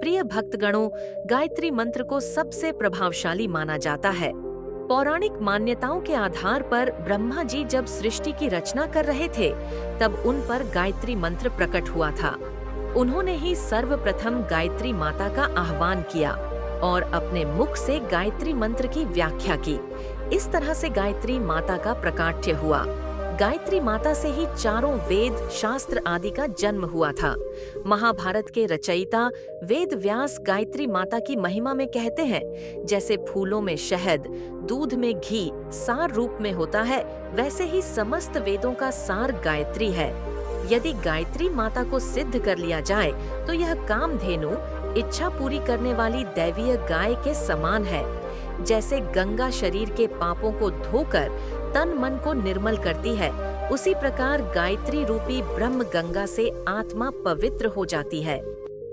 प्रिय भक्तगणों, गायत्री मंत्र को सबसे प्रभावशाली माना जाता है। पौराणिक मान्यताओं के आधार पर ब्रह्मा जी जब सृष्टि की रचना कर रहे थे, तब उन पर गायत्री मंत्र प्रकट हुआ था। उन्होंने ही सर्वप्रथम गायत्री माता का आह्वान किया और अपने मुख से गायत्री मंत्र की व्याख्या की। इस तरह से गायत्री माता का प्रकाट्य हुआ। गायत्री माता से ही चारों वेद, शास्त्र आदि का जन्म हुआ था। महाभारत के रचयिता वेद व्यास गायत्री माता की महिमा में कहते हैं, जैसे फूलों में शहद, दूध में घी सार रूप में होता है, वैसे ही समस्त वेदों का सार गायत्री है। यदि गायत्री माता को सिद्ध कर लिया जाए तो यह कामधेनु, इच्छा पूरी करने वाली दैवीय गाय के समान है। जैसे गंगा शरीर के पापों को धोकर तन मन को निर्मल करती है, उसी प्रकार गायत्री रूपी ब्रह्म गंगा से आत्मा पवित्र हो जाती है।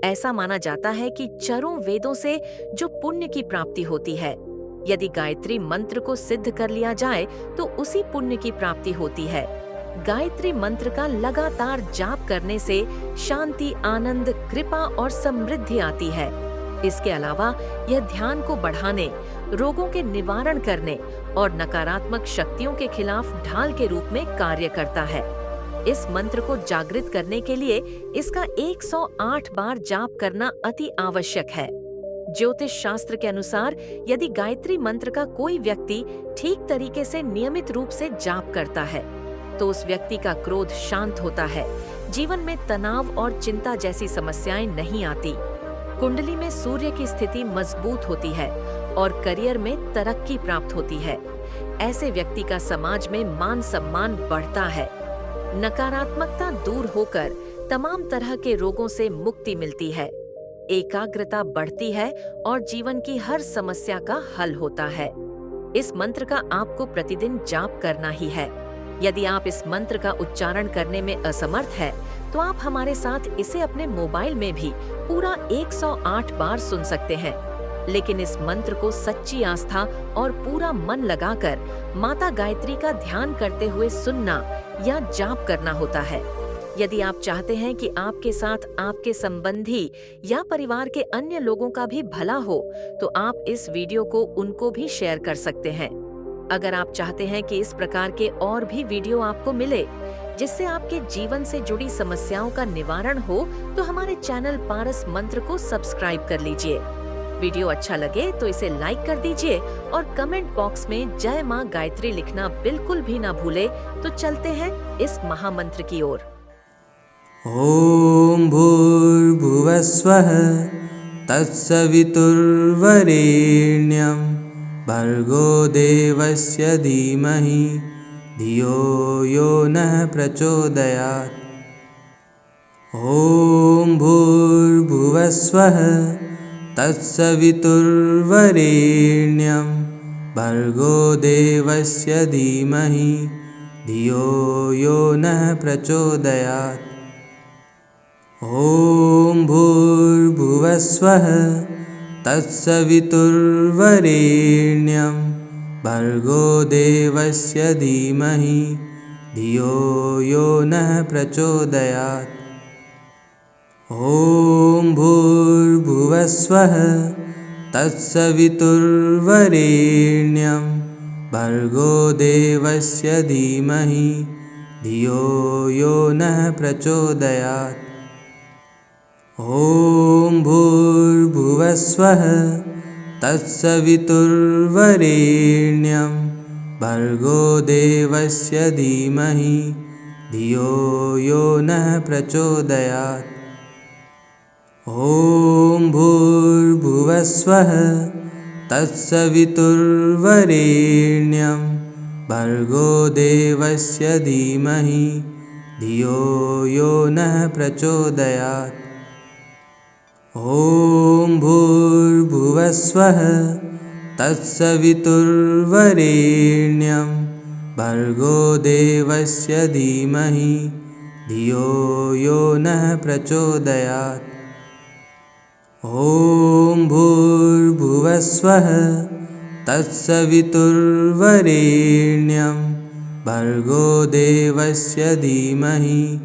ऐसा माना जाता है कि चारों वेदों से जो पुण्य की प्राप्ति होती है, यदि गायत्री मंत्र को सिद्ध कर लिया जाए तो उसी पुण्य की प्राप्ति होती है। गायत्री मंत्र का लगातार जाप करने से शांति, आनंद, कृपा और समृद्धि आती है। इसके अलावा यह ध्यान को बढ़ाने, रोगों के निवारण करने और नकारात्मक शक्तियों के खिलाफ ढाल के रूप में कार्य करता है। इस मंत्र को जागृत करने के लिए इसका 108 बार जाप करना अति आवश्यक है। ज्योतिष शास्त्र के अनुसार यदि गायत्री मंत्र का कोई व्यक्ति ठीक तरीके से नियमित रूप से जाप करता है तो उस व्यक्ति का क्रोध शांत होता है, जीवन में तनाव और चिंता जैसी समस्याएं नहीं आती, कुंडली में सूर्य की स्थिति मजबूत होती है और करियर में तरक्की प्राप्त होती है। ऐसे व्यक्ति का समाज में मान सम्मान बढ़ता है, नकारात्मकता दूर होकर तमाम तरह के रोगों से मुक्ति मिलती है, एकाग्रता बढ़ती है और जीवन की हर समस्या का हल होता है। इस मंत्र का आपको प्रतिदिन जाप करना ही है। यदि आप इस मंत्र का उच्चारण करने में असमर्थ है तो आप हमारे साथ इसे अपने मोबाइल में भी पूरा 108 बार सुन सकते हैं। लेकिन इस मंत्र को सच्ची आस्था और पूरा मन लगाकर माता गायत्री का ध्यान करते हुए सुनना या जाप करना होता है। यदि आप चाहते हैं कि आपके साथ आपके संबंधी या परिवार के अन्य लोगों का भी भला हो, तो आप इस वीडियो को उनको भी शेयर कर सकते हैं। अगर आप चाहते हैं कि इस प्रकार के और भी वीडियो आपको मिले जिससे आपके जीवन से जुड़ी समस्याओं का निवारण हो, तो हमारे चैनल पारस मंत्र को सब्सक्राइब कर लीजिए। वीडियो अच्छा लगे तो इसे लाइक कर दीजिए और कमेंट बॉक्स में जय मां गायत्री लिखना बिल्कुल भी ना भूले। तो चलते हैं इस महामंत्र की ओर। ओम भूर्भुवस्वः तत्सवितुर्वरेण्यं भर्गो देवस्य धीमहि धियो यो नः प्रचोदयात्। ओम भूर्भुवस्वः तत्सवितुर्वरेण्यं भर्गो देवस्य धीमहि धियो यो नः प्रचोदयात्। ओम भूर्भुवस्वः तत्सवितुर्वरेण्यं भर्गो देवस्य धीमहि धियो यो नः प्रचोदयात्। ओम भूर्भुवस्वः तत्सवितुर्वरेण्यं भर्गो देवस्य धीमहि धियो यो नः प्रचोदयात्। ओम भूर्भुवस्वः तत्सवितुर्वरेण्यं भर्गो देवस्य धीमहि धियो यो नः प्रचोदयात्। ओम भूर्भुवस्वः तत्सवितुर्वरेण्यं भर्गो देवस्य धीमहि धियो यो नः प्रचोदयात्। ओम भूर्भुवस्वः तत्सवितुर्वरेण्यं भर्गो देवस्य धीमहि धियो यो नः प्रचोदयात्। ओम भूर्भुवस्वः तत्सवितुर्वरेण्यं भर्गो देवस्य धीमहि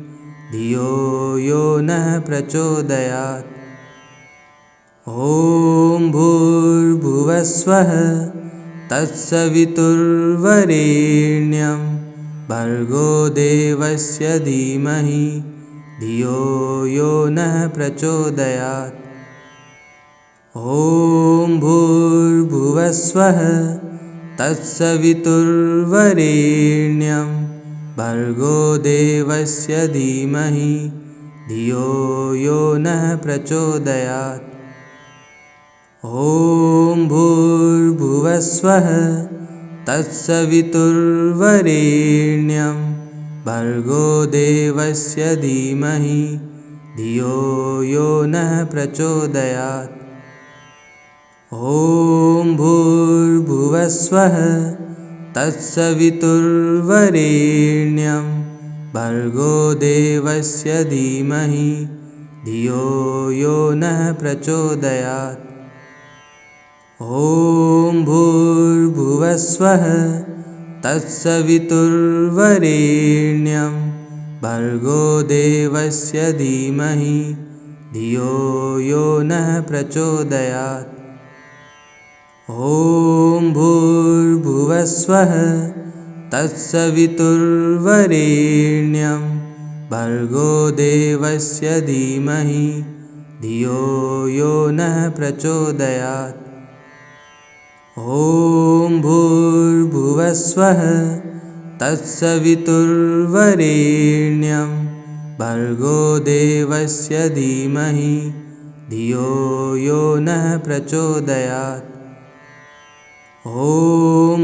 धियो यो नः प्रचोदयात्। ॐ भूर्भुवस्वः तत्सवितुर्वरेण्यं भर्गो देवस्य धीमहि धियो यो नः प्रचोदयात्। ॐ भूर्भुवस्वः तत्सवितुर्वरेण्यं भर्गो देवस्य धीमहि धियो यो नः प्रचोदयात्। ॐ भूर्भुवस्वः तत्सवितुर्वरेण्यं भर्गो देवस्य धीमहि धियो यो नः प्रचोदयात्। ॐ भूर्भुवस्वः तत्सवितुर्वरेण्यं भर्गो देवस्य धीमहि धियो यो नः प्रचोदयात्। ॐ भूर्भुवस्वः तत्सवितुर्वरेण्यं भर्गो देवस्य धीमहि धियो यो नः प्रचोदयात्। ॐ भूर्भुवस्वः तत्सवितुर्वरेण्यं भर्गो देवस्य धीमहि धियो यो नः प्रचोदयात्। ॐ भूर्भुवस्वः तत्सवितुर्वरेण्यं भर्गो देवस्य धीमहि धियो यो नः प्रचोदयात्। ॐ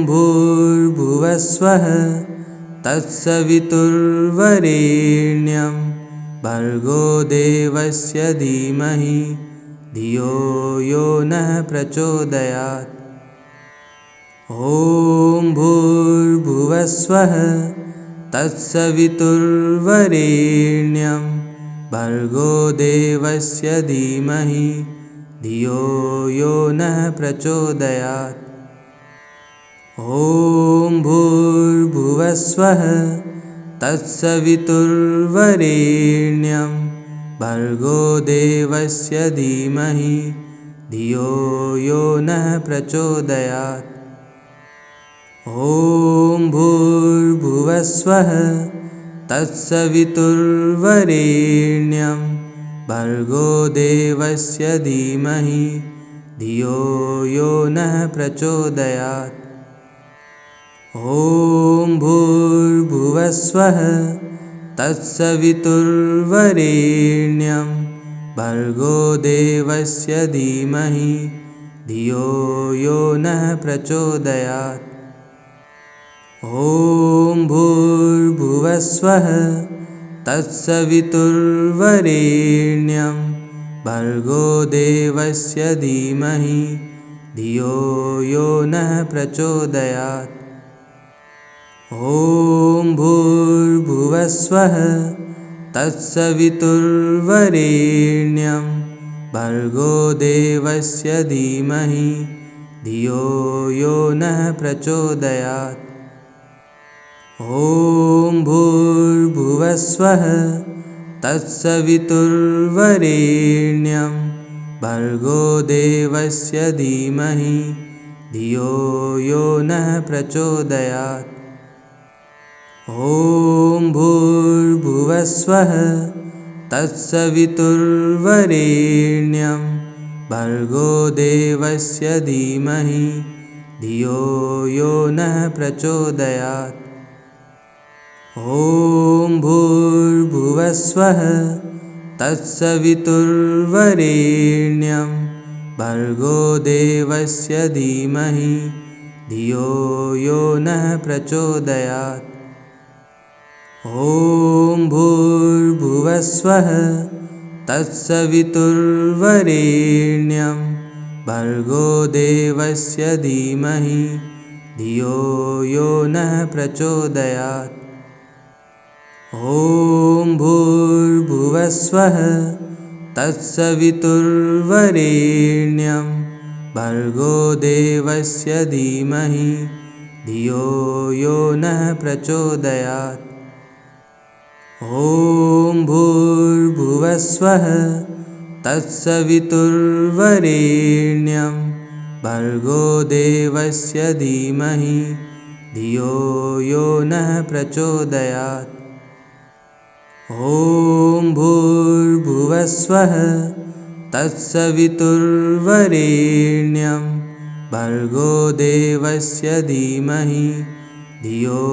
भूर्भुवस्वः तत्सवितुर्वरेण्यं भर्गो देवस्य धीमहि धियो यो नः प्रचोदयात्। ॐ भूर्भुवस्वः तत्सवितुर्वरेण्यं भर्गो देवस्य धीमहि धियो यो नः प्रचोदयात्। ॐ भूर्भुवस्वः तत्सवितुर्वरेण्यं भर्गो देवस्य धीमहि धियो यो नः प्रचोदयात्। ॐ भूर्भुवस्वः तत्सवितुर्वरेण्यं भर्गो देवस्य धीमहि धियो यो नः प्रचोदयात्। ॐ भूर्भुवस्वः तत्सवितुर्वरेण्यं भर्गो देवस्य धीमहि धियो यो नः प्रचोदयात्। ॐ भूर्भुवस्वः तत्सवितुर्वरेण्यं भर्गो देवस्य धीमहि धियो यो नः प्रचोदयात्। ॐ भूर्भुवस्वः तत्सवितुर्वरेण्यं भर्गो देवस्य धीमहि धियो यो नः प्रचोदयात्। ॐ भूर्भुवस्वः तत्सवितुर्वरेण्यं भर्गो देवस्य धीमहि धियो यो नः प्रचोदयात्। ॐ भूर्भुवस्वः तत्सवितुर्वरेण्यं भर्गो देवस्य धीमहि धियो यो नः प्रचोदयात्। ॐ भूर्भुवस्वः तत्सवितुर्वरेण्यं भर्गो देवस्य धीमहि धियो यो नः प्रचोदयात्। ॐ भूर्भुवस्वः तत्सवितुर्वरेण्यं भर्गो देवस्य धीमहि धियो यो नः प्रचोदयात्। ॐ भूर्भुवस्वः तत्सवितुर्वरेण्यं भर्गो देवस्य धीमहि धियो यो नः प्रचोदयात्। ॐ भूर्भुवस्वः तत्सवितुर्वरेण्यं भर्गो देवस्य धीमहि धियो यो नः प्रचोदयात्। ॐ भूर्भुवस्वः तत्सवितुर्वरेण्यं भर्गो देवस्य धीमहि धियो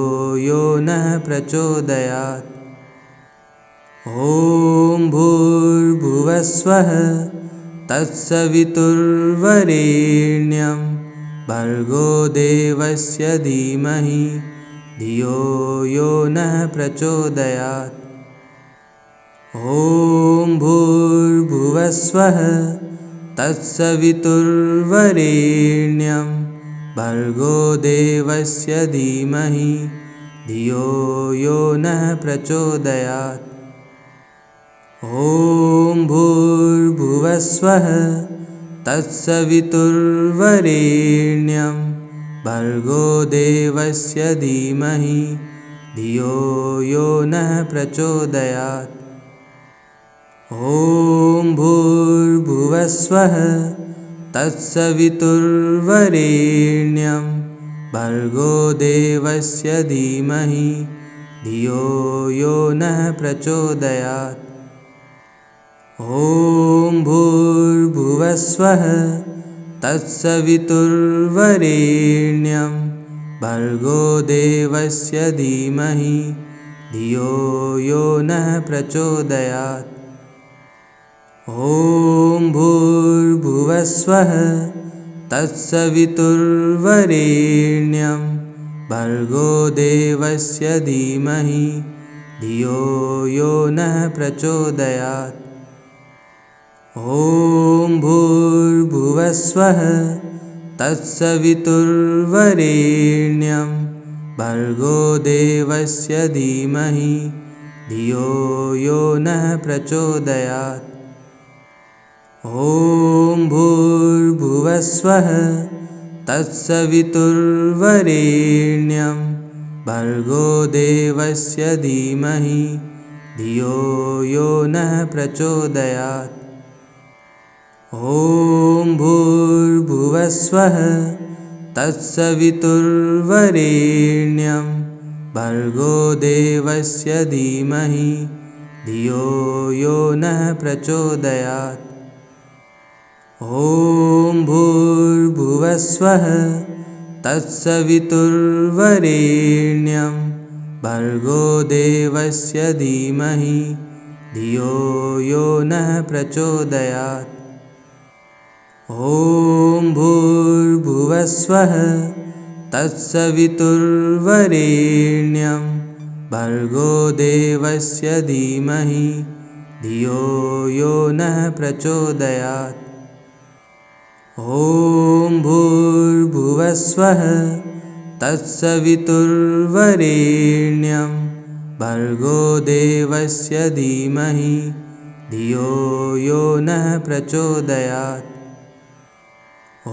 यो नः प्रचोदयात्। ॐ भूर्भुवस्वः तत्सवितुर्वरेण्यं भर्गो देवस्य धीमहि धियो यो नः प्रचोदयात्। ॐ भूर्भुवस्वः तत्सवितुर्वरेण्यं भर्गो देवस्य धीमहि धियो यो नः प्रचोदयात्। ॐ भूर्भुवस्वः तत्सवितुर्वरेण्यं भर्गो देवस्य धीमहि धियो यो नः प्रचोदयात्। ॐ भूर्भुवस्वः तत्सवितुर्वरेण्यं भर्गो देवस्य धीमहि धियो यो नः प्रचोदयात्। ॐ भूर्भुवस्वः तत्सवितुर्वरेण्यं भर्गो देवस्य धीमहि धियो यो नः प्रचोदयात्। ॐ भूर्भुवस्वः तत्सवितुर्वरेण्यं भर्गो देवस्य धीमहि धियो यो नः प्रचोदयात्। ॐ भूर्भुवस्वः तत्सवितुर्वरेण्यं भर्गो देवस्य धीमहि धियो यो नः प्रचोदयात्। ॐ भूर्भुवस्वः तत्सवितुर्वरेण्यं भर्गो देवस्य धीमहि धियो यो नः प्रचोदयात्। ॐ भूर्भुवस्वः तत्सवितुर्वरेण्यं भर्गो देवस्य धीमहि धियो यो नः प्रचोदयात्। ॐ भूर्भुवस्वः तत्सवितुर्वरेण्यं भर्गो देवस्य धीमहि धियो यो नः प्रचोदयात्। ॐ भूर्भुवस्वः तत्सवितुर्वरेण्यं भर्गो देवस्य धीमहि धियो यो नः प्रचोदयात्। ॐ भूर्भुवस्वः तत्सवितुर्वरेण्यं भर्गो देवस्य धीमहि धियो यो नः प्रचोदयात्। ॐ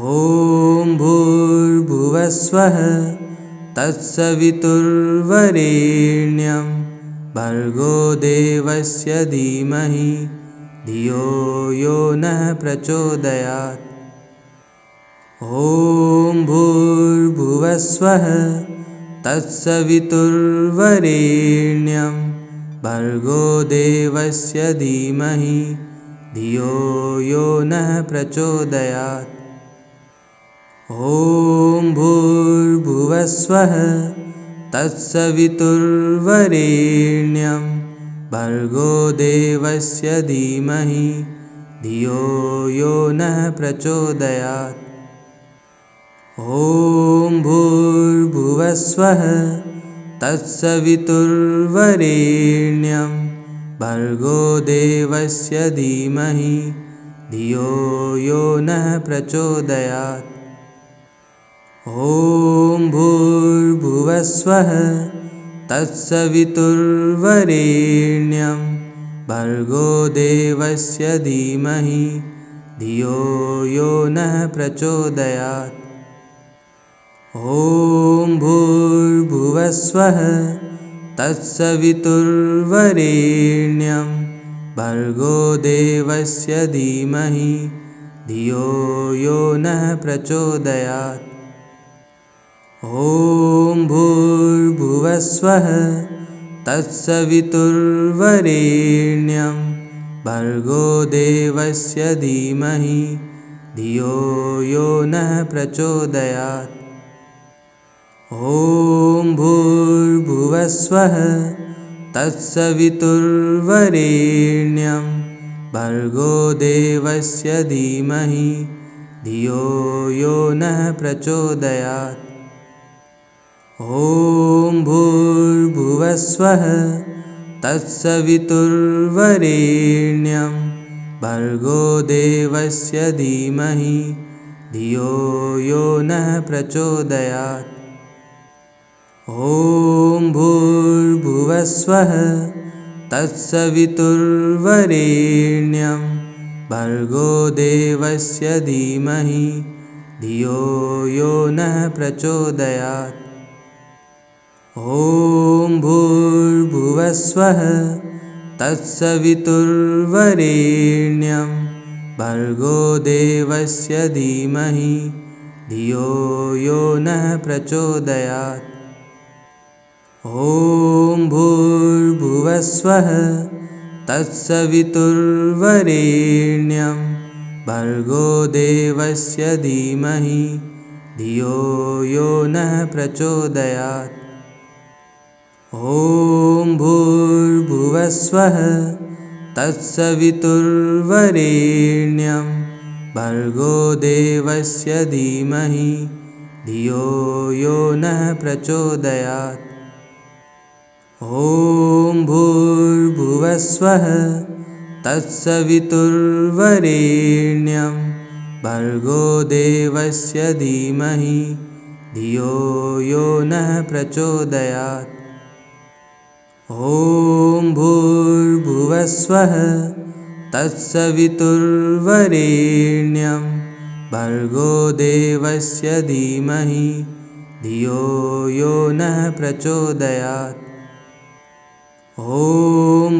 भूर्भुवस्वः तत्सवितुर्वरेण्यं भर्गो देवस्य धीमहि धियो यो नः प्रचोदयात्। ॐ भूर्भुवस्वः तत्सवितुर्वरेण्यं भर्गो देवस्य धीमहि धियो यो नः प्रचोदयात्। ॐ भूर्भुवस्वः तत्सवितुर्वरेण्यं भर्गो देवस्य धीमहि धियो यो नः प्रचोदयात्। ॐ भूर्भुवस्वः तत्सवितुर्वरेण्यं भर्गो देवस्य धीमहि धियो यो नः प्रचोदयात्। ॐ भूर्भुवस्वः तत्सवितुर्वरेण्यं भर्गो देवस्य धीमहि धियो यो नः प्रचोदयात्। ॐ भूर्भुवस्वः तत्सवितुर्वरेण्यं भर्गो देवस्य धीमहि धियो यो नः प्रचोदयात्। ॐ भूर्भुवस्वः तत्सवितुर्वरेण्यं भर्गो देवस्य धीमहि धियो यो नः प्रचोदयात्। ॐ भूर्भुवस्वः तत्सवितुर्वरेण्यं भर्गो देवस्य धीमहि धियो यो नः प्रचोदयात्। ॐ भूर्भुवस्वः तत्सवितुर्वरेण्यं भर्गो देवस्य धीमहि धियो यो नः प्रचोदयात्। ॐ भूर्भुवस्वः तत्सवितुर्वरेण्यं भर्गो देवस्य धीमहि धियो यो नः प्रचोदयात्। ॐ भूर्भुवस्वः तत्सवितुर्वरेण्यं भर्गो देवस्य धीमहि धियो यो नः प्रचोदयात्। ॐ भूर्भुवस्वः तत्सवितुर्वरेण्यं भर्गो देवस्य धीमहि धियो यो नः प्रचोदयात्। ॐ भूर्भुवस्वः तत्सवितुर्वरेण्यं भर्गो देवस्य धीमहि धियो यो नः प्रचोदयात्। ॐ भूर्भुवस्वः तत्सवितुर्वरेण्यं भर्गो देवस्य धीमहि धियो यो नः प्रचोदयात्। ॐ भूर्भुवस्वः तत्सवितुर्वरेण्यं भर्गो देवस्य धीमहि धियो यो नः प्रचोदयात्। ॐ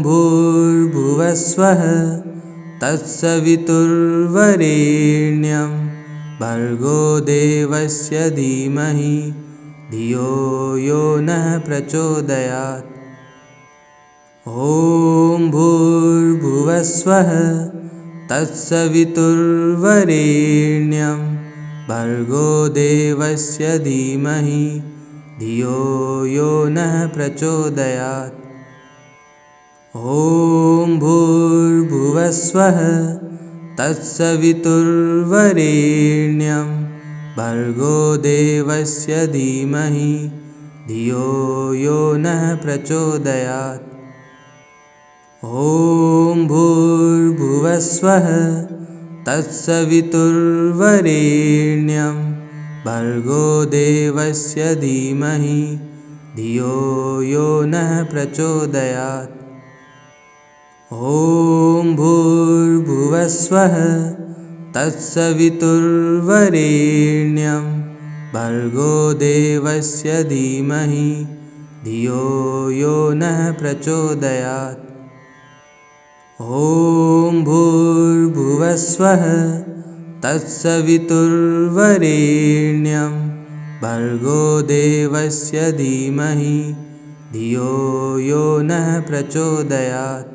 भूर्भुवस्वः तत्सवितुर्वरेण्यं भर्गो देवस्य धीमहि धियो यो नः प्रचोदयात्। ॐ भूर्भुवस्वः तत्सवितुर्वरेण्यं भर्गो देवस्य धीमहि धियो यो नः प्रचोदयात्। ॐ भूर्भुवस्वः तत्सवितुर्वरेण्यं भर्गो देवस्य धीमहि धियो यो नः प्रचोदयात्। ॐ भूर्भुवस्वः तत्सवितुर्वरेण्यं भर्गो देवस्य धीमहि धियो यो नः प्रचोदयात्। ॐ भूर्भुवस्वः तत्सवितुर्वरेण्यं भर्गो देवस्य धीमहि धियो यो नः प्रचोदयात्। ॐ भूर्भुवस्वः तत्सवितुर्वरेण्यं भर्गो देवस्य धीमहि धियो यो नः प्रचोदयात्।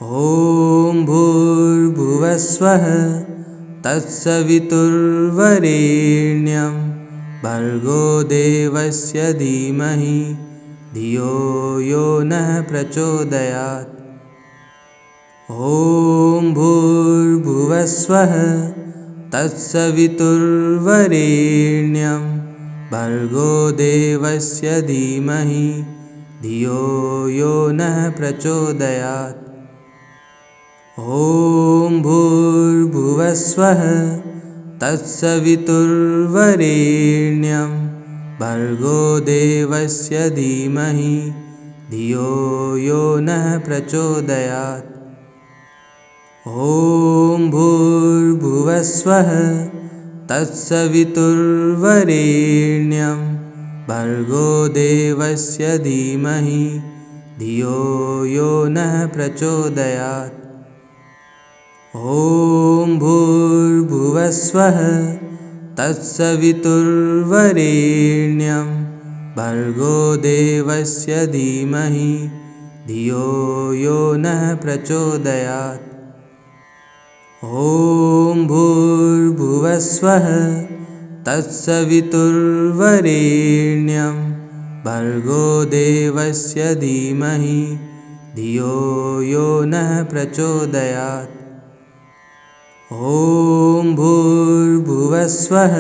ॐ भूर्भुवस्वः तत्सवितुर्वरेण्यं भर्गो देवस्य धीमहि धियो यो नः प्रचोदयात्। ॐ भूर्भुवस्वः तत्सवितुर्वरेण्यं भर्गो देवस्य धीमहि धियो यो नः प्रचोदयात्। ॐ भूर्भुवस्वः तत्सवितुर्वरेण्यं भर्गो देवस्य धीमहि धियो यो नः प्रचोदयात्। ॐ भूर्भुवस्वः तत्सवितुर्वरेण्यं भर्गो देवस्य धीमहि धियो यो नः प्रचोदयात्। ॐ भूर्भुवस्वः तत्सवितुर्वरेण्यं भर्गो देवस्य धीमहि धियो यो नः प्रचोदयात्। ॐ भूर्भुवस्वः तत्सवितुर्वरेण्यं भर्गो देवस्य धीमहि धियो यो नः प्रचोदयात्। ॐ भूर्भुवस्वः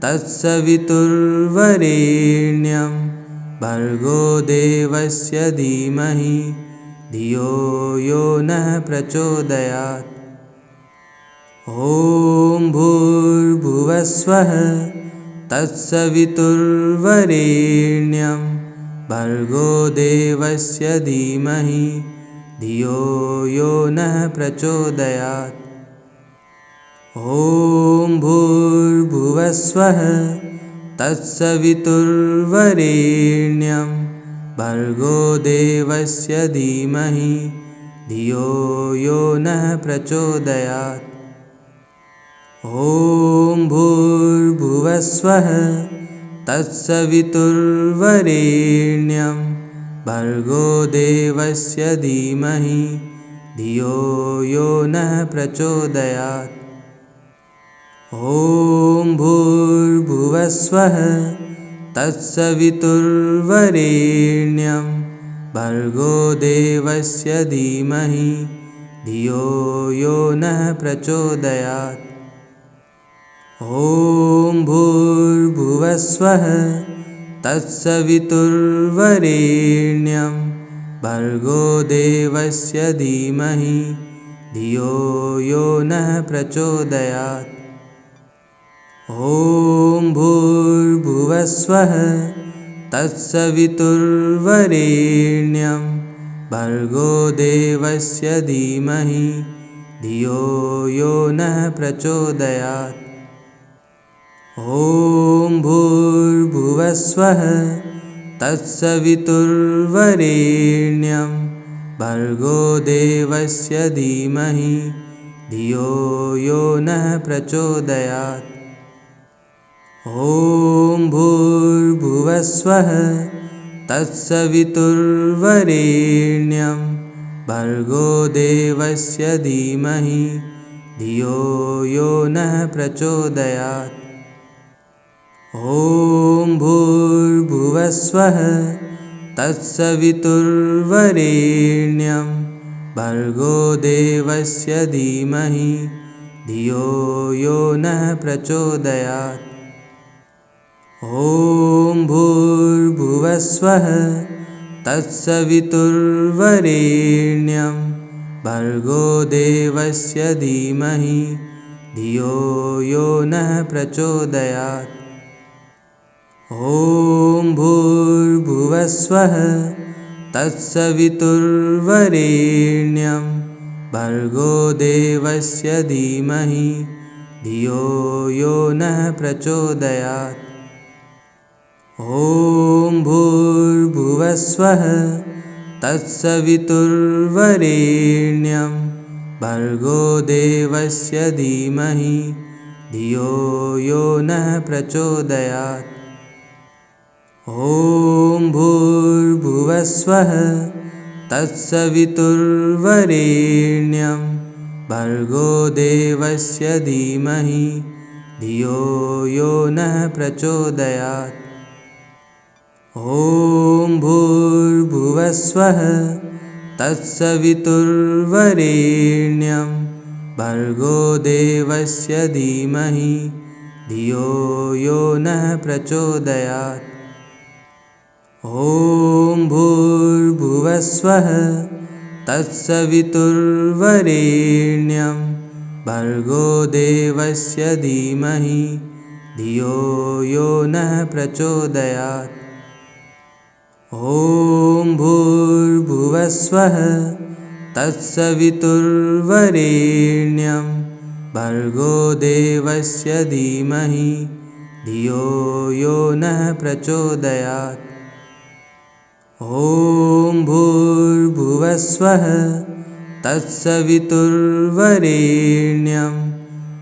तत्सवितुर्वरेण्यं भर्गो देवस्य धीमहि धियो यो नः प्रचोदयात्। ॐ भूर्भुवस्वः तत्सवितुर्वरेण्यं भर्गो देवस्य धीमहि धियो यो नः प्रचोदयात्। ॐ भूर्भुवस्वः तत्सवितुर्वरेण्यं भर्गो देवस्य धीमहि धियो यो नः प्रचोदयात्। ॐ भूर्भुवस्वः तत्सवितुर्वरेण्यं भर्गो देवस्य धीमहि धियो यो नः प्रचोदयात्। ॐ भूर्भुवस्वः तत्सवितुर्वरेण्यं भर्गो देवस्य धीमहि धियो यो नः प्रचोदयात्। ॐ भूर्भुवस्वः तत्सवितुर्वरेण्यं भर्गो देवस्य धीमहि धियो यो नः प्रचोदयात्। ॐ भूर्भुवस्वः तत्सवितुर्वरेण्यं भर्गो देवस्य धीमहि धियो यो नः प्रचोदयात्। ॐ भूर्भुवस्वः तत्सवितुर्वरेण्यं भर्गो देवस्य धीमहि धियो यो नः प्रचोदयात्। ॐ भूर्भुवस्वः तत्सवितुर्वरेण्यं भर्गो देवस्य धीमहि धियो यो नः प्रचोदयात्। ॐ भूर्भुवस्वः तत्सवितुर्वरेण्यं भर्गो देवस्य धीमहि धियो यो नः प्रचोदयात्। ॐ भूर्भुवस्वः तत्सवितुर्वरेण्यं भर्गो देवस्य धीमहि धियो यो नः प्रचोदयात्। ॐ भूर्भुवस्वः तत्सवितुर्वरेण्यं भर्गो देवस्य धीमहि धियो यो नः प्रचोदयात्। ॐ भूर्भुवस्वः तत्सवितुर्वरेण्यं भर्गो देवस्य धीमहि धियो यो नः प्रचोदयात्। ॐ भूर्भुवस्वः तत्सवितुर्वरेण्यं भर्गो देवस्य धीमहि धियो यो नः प्रचोदयात्। ॐ भूर्भुवस्वः तत्सवितुर्वरेण्यं भर्गो देवस्य धीमहि धियो यो नः प्रचोदयात्। ॐ भूर्भुवस्वः तत्सवितुर्वरेण्यं भर्गो देवस्य धीमहि धियो यो नः प्रचोदयात्। ॐ भूर्भुवस्वः तत्सवितुर्वरेण्यं भर्गो देवस्य धीमहि धियो यो नः प्रचोदयात्। ॐ भूर्भुवस्वः तत्सवितुर्वरेण्यं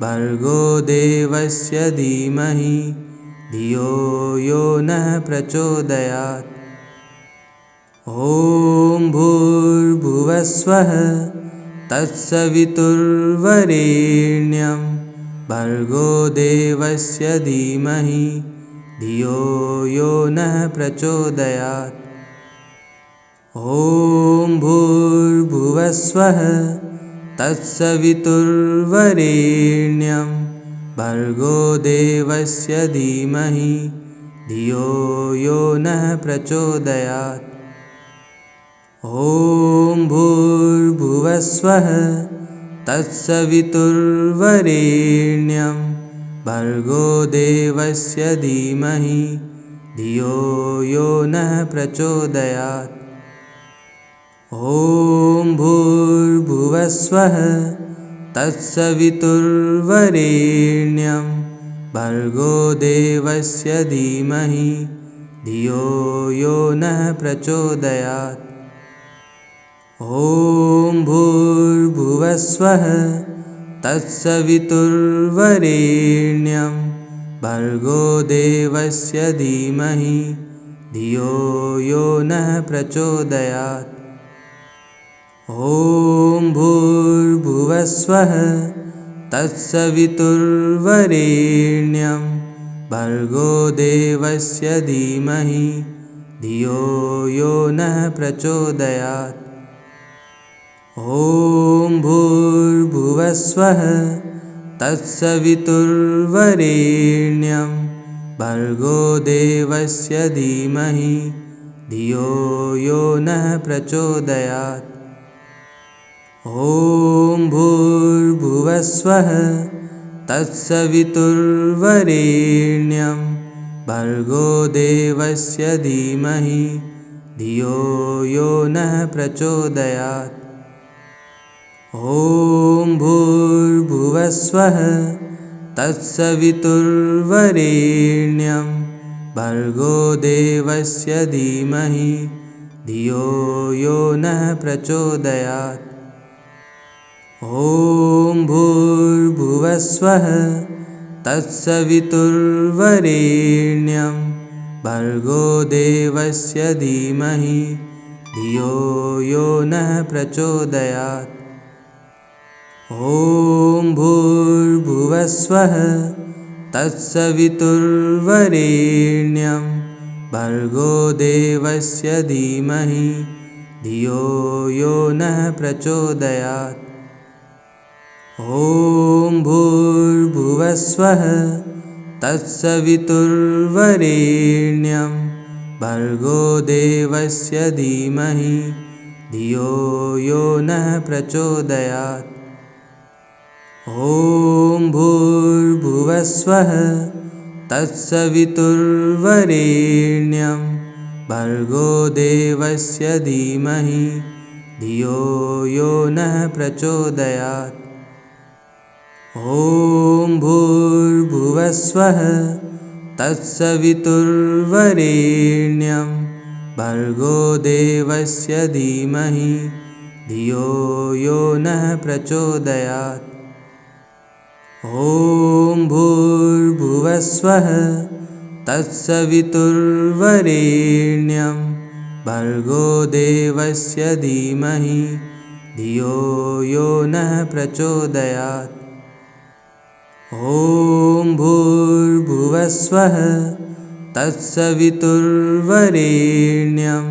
भर्गो देवस्य धीमहि धियो यो नः प्रचोदयात्। ॐ भूर्भुवस्वः तत्सवितुर्वरेण्यं भर्गो देवस्य धीमहि धियो यो नः प्रचोदयात्। ॐ भूर्भुवस्वः तत्सवितुर्वरेण्यं भर्गो देवस्य धीमहि धियो यो नः प्रचोदयात्। ॐ भूर्भुवस्वः तत्सवितुर्वरेण्यं भर्गो देवस्य धीमहि धियो यो नः प्रचोदयात्। ॐ भूर्भुवस्वः तत्सवितुर्वरेण्यं भर्गो देवस्य धीमहि धियो यो नः प्रचोदयात्। ॐ भूर्भुवस्वः तत्सवितुर्वरेण्यं भर्गो देवस्य धीमहि धियो यो नः प्रचोदयात्। ॐ भूर्भुवस्वः तत्सवितुर्वरेण्यं भर्गो देवस्य धीमहि धियो यो नः प्रचोदयात्। ॐ भूर्भुवस्वः तत्सवितुर्वरेण्यं भर्गो देवस्य धीमहि धियो यो नः प्रचोदयात्। ॐ भूर्भुवस्वः तत्सवितुर्वरेण्यं भर्गो देवस्य धीमहि धियो यो नः प्रचोदयात्। ॐ भूर्भुवस्वः तत्सवितुर्वरेण्यं भर्गो देवस्य धीमहि धियो यो नः प्रचोदयात्। ॐ भूर्भुवस्वः तत्सवितुर्वरेण्यं भर्गो देवस्य धीमहि धियो यो नः प्रचोदयात्। ॐ भूर्भुवस्वः तत्सवितुर्वरेण्यं भर्गो देवस्य धीमहि धियो यो नः प्रचोदयात्। ॐ भूर्भुवस्वः तत्सवितुर्वरेण्यं भर्गो देवस्य धीमहि धियो यो नः प्रचोदयात्। ॐ भूर्भुवस्वः तत्सवितुर्वरेण्यं भर्गो देवस्य धीमहि धियो यो नः प्रचोदयात्। ॐ भूर्भुवस्वः तत्सवितुर्वरेण्यं भर्गो देवस्य धीमहि धियो यो नः प्रचोदयात्। ॐ भूर्भुवस्वः तत्सवितुर्वरेण्यं भर्गो देवस्य धीमहि धियो यो नः प्रचोदयात्। ॐ भूर्भुवस्वः तत्सवितुर्वरेण्यं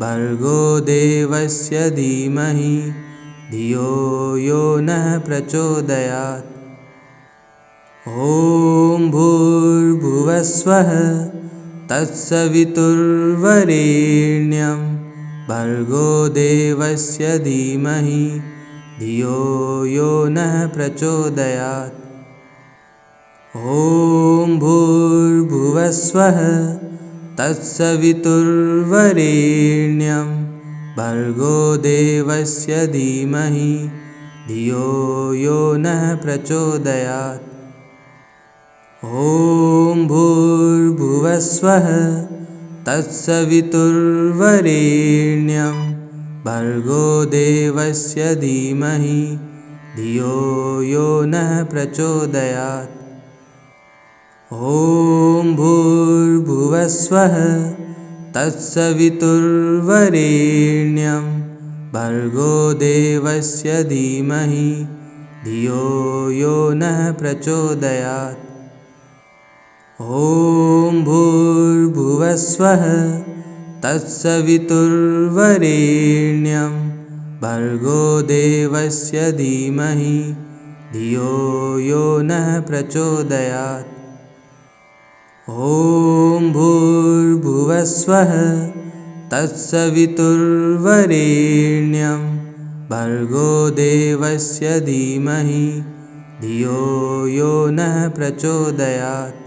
भर्गो देवस्य धीमहि धियो यो नः प्रचोदयात्। ॐ भूर्भुवस्वः तत्सवितुर्वरेण्यं भर्गो देवस्य धीमहि धियो यो नः प्रचोदयात्। ॐ भूर्भुवस्वः तत्सवितुर्वरेण्यं भर्गो देवस्य धीमहि धियो यो नः प्रचोदयात्। ॐ भूर्भुवस्वः तत्सवितुर्वरेण्यं भर्गो देवस्य धीमहि धियो यो नः प्रचोदयात्। ॐ भूर्भुवस्वः तत्सवितुर्वरेण्यं भर्गो देवस्य धीमहि धियो यो नः प्रचोदयात्। ॐ भूर्भुवस्वः तत्सवितुर्वरेण्यं भर्गो देवस्य धीमहि धियो यो नः प्रचोदयात्। ॐ भूर्भुवस्वः तत्सवितुर्वरेण्यं भर्गो देवस्य धीमहि धियो यो नः प्रचोदयात्।